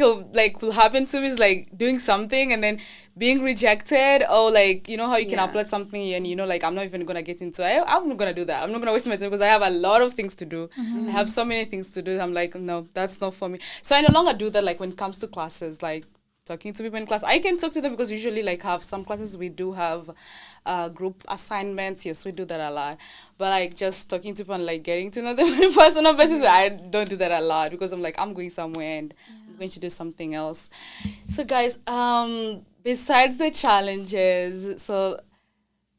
will happen to me is like doing something and then being rejected, or like, you know how you can upload something and you know, like, I'm not even gonna get into it. I'm not gonna do that. I'm not gonna waste my time because I have a lot of things to do. I have so many things to do. I'm like, no, that's not for me. So I no longer do that. Like when it comes to classes, like talking to people in class, I can talk to them because usually like have some classes we do have group assignments. Yes, we do that a lot. But like just talking to people and like getting to know them on a personal basis, I don't do that a lot because I'm like, I'm going somewhere and I'm going to do something else. So guys, besides the challenges, so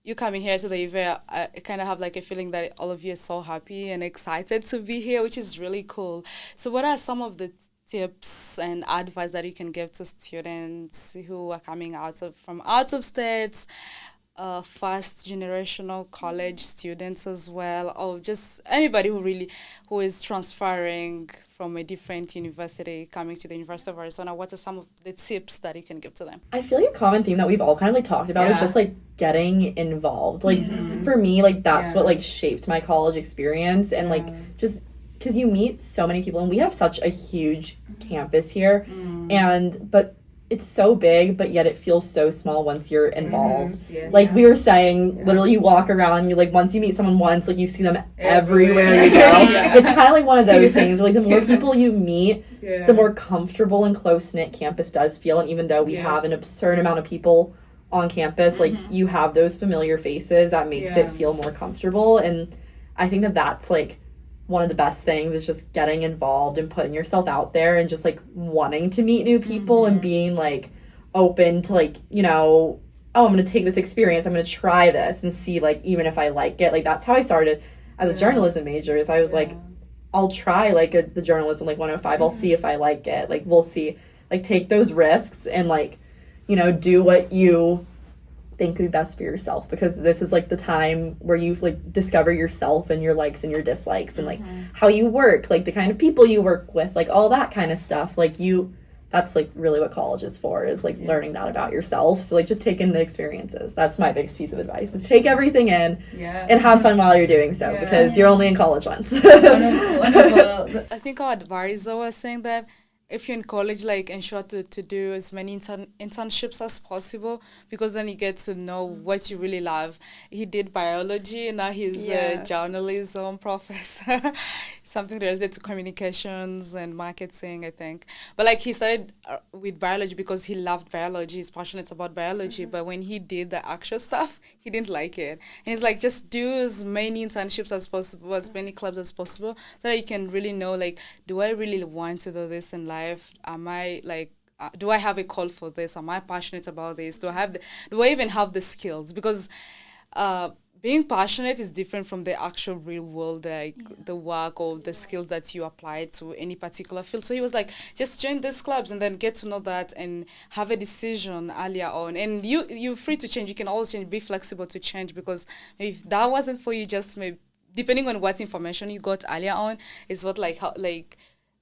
you coming here to the event, I kind of have like a feeling that all of you are so happy and excited to be here, which is really cool. So what are some of the tips and advice that you can give to students who are coming from out of states, first generational college students as well, or just anybody who is transferring from a different university coming to the University of Arizona? What are some of the tips that you can give to them? I feel like a common theme that we've all kind of like talked about is just like getting involved. Like for me, like that's what like shaped my college experience, and like just because you meet so many people, and we have such a huge campus here, but it's so big, but yet it feels so small once you're involved. Like we were saying, literally you walk around, you like once you meet someone once, like you see them everywhere you go. It's kind of like one of those things where like the more people you meet, the more comfortable and close-knit campus does feel. And even though we have an absurd amount of people on campus, like you have those familiar faces that makes it feel more comfortable. And I think that that's like one of the best things is just getting involved and putting yourself out there and just like wanting to meet new people and being like open to like, you know, oh, I'm going to take this experience, I'm going to try this and see like even if I like it. Like that's how I started as a journalism major, is I was like, I'll try like the journalism like 105, I'll see if I like it. Like we'll see, like take those risks and like, you know, do what you think could be best for yourself, because this is like the time where you like discover yourself and your likes and your dislikes and like how you work, like the kind of people you work with, like all that kind of stuff. Like that's like really what college is for, is like learning that about yourself. So like just take in the experiences. That's my biggest piece of advice, is take everything in and have fun while you're doing so, because you're only in college once. I think our advisor was saying that if you're in college, like ensure to do as many internships as possible, because then you get to know what you really love. He did biology and now he's a journalism professor, something related to communications and marketing, I think. But like he started with biology because he loved biology, he's passionate about biology, but when he did the actual stuff, he didn't like it. And he's like, just do as many internships as possible, as many clubs as possible, so that you can really know, like, do I really want to do this in life? Am I like, do I have a call for this? Am I passionate about this? Do I even have the skills? Because being passionate is different from the actual real world, like the work or the skills that you apply to any particular field. So he was like, just join these clubs and then get to know that and have a decision earlier on. And you're free to change. You can always change, be flexible to change, because if that wasn't for you, just maybe, depending on what information you got earlier on, is what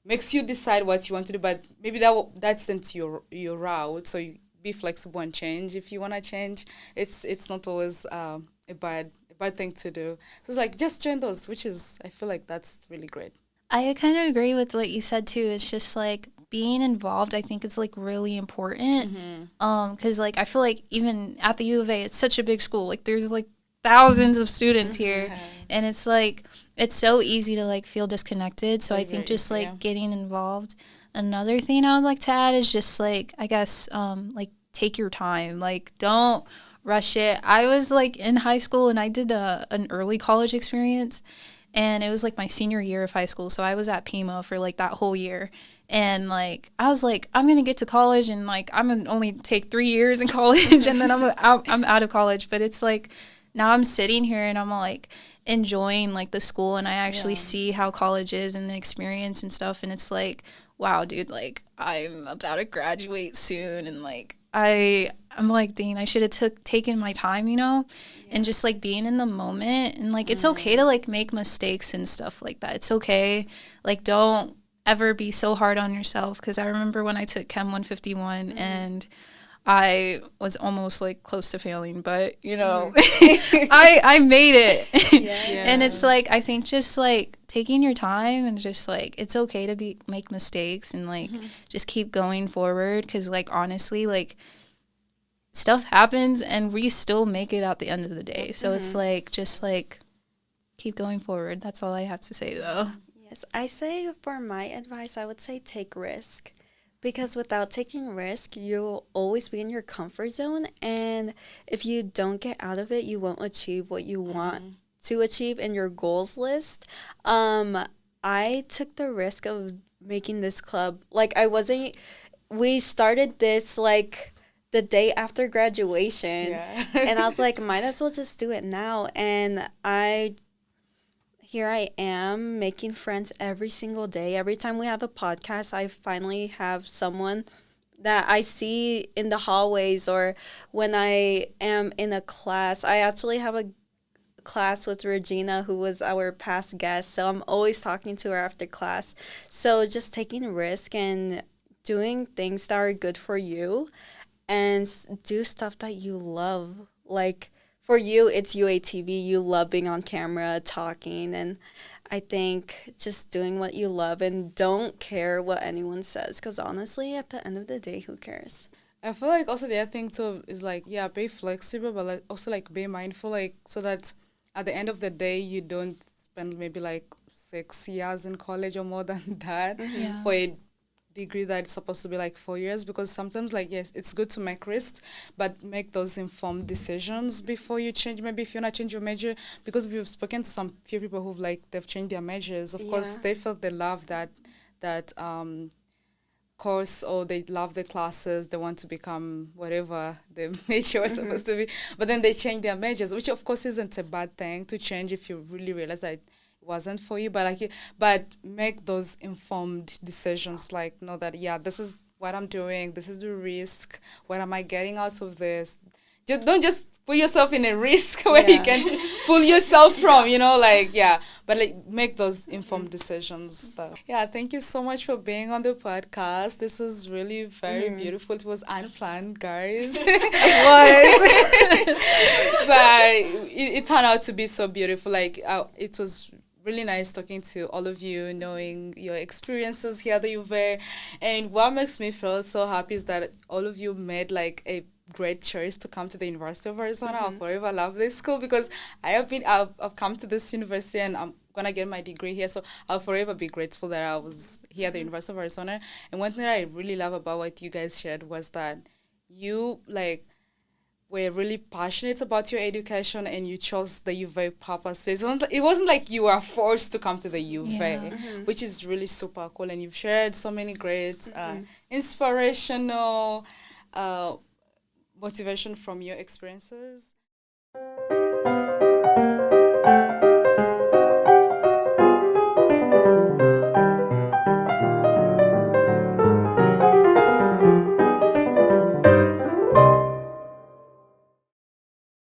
makes you decide what you want to do. But maybe that's into your route, so you be flexible and change if you want to change. It's not always a bad thing to do. So it's like, just join those, which is, I feel like that's really great. I kind of agree with what you said too. It's just like being involved, I think it's like really important. Because like I feel like even at the U of A, it's such a big school, like there's like thousands of students here, and it's like it's so easy to like feel disconnected. So I think just like getting involved. Another thing I would like to add is just like, I guess like take your time, like don't rush it. I was like in high school and I did an early college experience, and it was like my senior year of high school, so I was at Pima for like that whole year. And like I was like, I'm gonna get to college and like I'm gonna only take 3 years in college and then I'm out of college. But it's like now I'm sitting here and I'm like enjoying like the school, and I actually see how college is and the experience and stuff, and it's like, wow, dude, like I'm about to graduate soon, and like I'm like, dang, I should have taken my time, you know, and just like being in the moment. And like it's okay to like make mistakes and stuff like that. It's okay, like don't ever be so hard on yourself, because I remember when I took Chem 151 and I was almost like close to failing, but you know, I made it. And it's like, I think just like taking your time and just like, it's okay to make mistakes and like just keep going forward. 'Cause like, honestly, like stuff happens and we still make it at the end of the day. So it's like, just like keep going forward. That's all I have to say though. Yes, I say for my advice, I would say take risk. Because without taking risk, you'll always be in your comfort zone. And if you don't get out of it, you won't achieve what you want to achieve in your goals list. I took the risk of making this club. Like, we started this, like, the day after graduation. And I was like, might as well just do it now. And here I am making friends every single day. Every time we have a podcast, I finally have someone that I see in the hallways or when I am in a class. I actually have a class with Regina, who was our past guest, so I'm always talking to her after class. So just taking a risk and doing things that are good for you and do stuff that you love. Like for you, it's UATV. You love being on camera, talking, and I think just doing what you love and don't care what anyone says, because honestly, at the end of the day, who cares? I feel like also the other thing too is like, yeah, be flexible, but like also like be mindful, like so that at the end of the day you don't spend maybe like 6 years in college or more than that Yeah. for a degree that's supposed to be like 4 years, because sometimes like yes, it's good to make risks, but make those informed decisions before you change. Maybe if you're not change your major, because we've spoken to some few people who've like they've changed their majors. Of course, they felt they love that course, or they love the classes, they want to become whatever the major was supposed to be, but then they change their majors, which of course isn't a bad thing to change if you really realize that it wasn't for you, but make those informed decisions, like know that yeah, this is what I'm doing, this is the risk, what am I getting out of this. Don't just put yourself in a risk where you can't pull yourself from, like, yeah. But, like, make those informed decisions. Yeah, thank you so much for being on the podcast. This was really very beautiful. It was unplanned, guys. It was. But it turned out to be so beautiful. Like, it was really nice talking to all of you, knowing your experiences here at the UVA. And what makes me feel so happy is that all of you made, like, a great choice to come to the University of Arizona. I'll forever love this school because I've come to this university and I'm gonna get my degree here, so I'll forever be grateful that I was here at the University of Arizona. And one thing that I really love about what you guys shared was that you were really passionate about your education and you chose the UVA purpose. It wasn't like you were forced to come to the UVA, which is really super cool. And you've shared so many great inspirational motivation from your experiences.